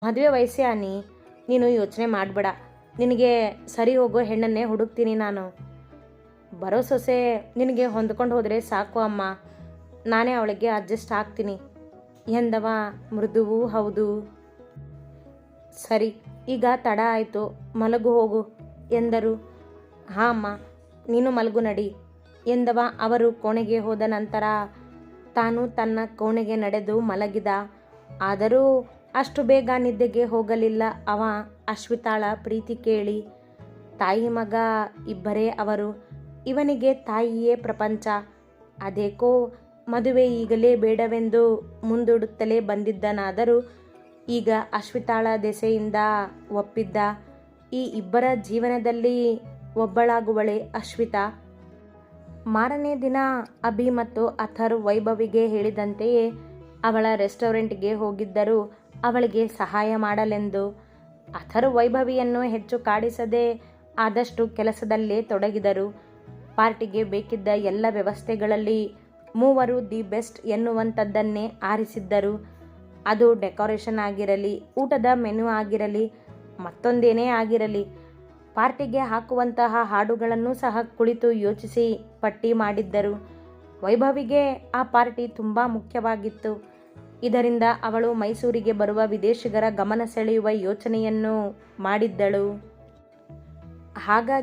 ಮದುವೆ ವಯಸ್ಸೇ ಅನಿ, ನೀನು ಯೋಚನೆ ಮಾಡಬೇಡ. ನಿನಗೆ ಸರಿ ಹೋಗೋ ಹೆಣ್ಣನ್ನೇ ಹುಡುಕ್ತೀನಿ ನಾನು. ಬರೋ ಸೊಸೆ ನಿನಗೆ ಹೊಂದ್ಕೊಂಡು ಹೋದರೆ ಸಾಕು ಅಮ್ಮ, ನಾನೇ ಅವಳಿಗೆ ಅಡ್ಜಸ್ಟ್ ಆಗ್ತೀನಿ ಎಂದವ ಮೃದುವೂ ಹೌದು. ಸರಿ, ಈಗ ತಡ ಆಯಿತು, ಮಲಗು ಹೋಗು ಎಂದರು. ಹಾಂ ಅಮ್ಮ, ನೀನು ಮಲಗು ನಡಿ ಎಂದವ. ಅವರು ಕೋಣೆಗೆ ಹೋದ ನಂತರ ತಾನು ತನ್ನ ಕೋಣೆಗೆ ನಡೆದು ಮಲಗಿದ. ಆದರೂ ಅಷ್ಟು ಬೇಗ ನಿದ್ದೆಗೆ ಹೋಗಲಿಲ್ಲ ಅವ. ಅಶ್ವಿತಾಳ ಪ್ರೀತಿ ಕೇಳಿ ತಾಯಿ ಮಗ ಇಬ್ಬರೇ ಅವರು. ಇವನಿಗೆ ತಾಯಿಯೇ ಪ್ರಪಂಚ. ಅದೇಕೋ ಮದುವೆ ಈಗಲೇ ಬೇಡವೆಂದು ಮುಂದೂಡುತ್ತಲೇ ಬಂದಿದ್ದನಾದರೂ ಈಗ ಅಶ್ವಿತಾಳ ದೆಸೆಯಿಂದ ಒಪ್ಪಿದ್ದ. ಈ ಇಬ್ಬರ ಜೀವನದಲ್ಲಿ ಒಬ್ಬಳಾಗುವಳೆ ಅಶ್ವಿತಾ. ಮಾರನೇ ದಿನ ಅಭಿ ಮತ್ತು ಅಥರ್ ವೈಭವಿಗೆ ಹೇಳಿದಂತೆಯೇ ಅವಳ ರೆಸ್ಟೋರೆಂಟ್ಗೆ ಹೋಗಿದ್ದರು ಅವಳಿಗೆ ಸಹಾಯ ಮಾಡಲೆಂದು. ಅಥರ್ ವೈಭವಿಯನ್ನು ಹೆಚ್ಚು ಕಾಡಿಸದೆ ಆದಷ್ಟು ಕೆಲಸದಲ್ಲೇ ತೊಡಗಿದರು. ಪಾರ್ಟಿಗೆ ಬೇಕಿದ್ದ ಎಲ್ಲ ವ್ಯವಸ್ಥೆಗಳಲ್ಲಿ ಮೂವರು ದಿ ಬೆಸ್ಟ್ ಎನ್ನುವಂಥದ್ದನ್ನೇ ಆರಿಸಿದ್ದರು. ಅದು ಡೆಕೋರೇಷನ್ ಆಗಿರಲಿ, ಊಟದ ಮೆನು ಆಗಿರಲಿ, ಮತ್ತೊಂದೇನೇ ಆಗಿರಲಿ. ಪಾರ್ಟಿಗೆ ಹಾಕುವಂತಹ ಹಾಡುಗಳನ್ನು ಸಹ ಕುಳಿತು ಯೋಚಿಸಿ ಪಟ್ಟಿ ಮಾಡಿದ್ದರು. ವೈಭವಿಗೆ ಆ ಪಾರ್ಟಿ ತುಂಬ ಮುಖ್ಯವಾಗಿತ್ತು. ಇದರಿಂದ ಅವಳು ಮೈಸೂರಿಗೆ ಬರುವ ವಿದೇಶಿಗರ ಗಮನ ಸೆಳೆಯುವ ಯೋಚನೆಯನ್ನು ಮಾಡಿದ್ದಳು. ಹಾಗಾಗಿ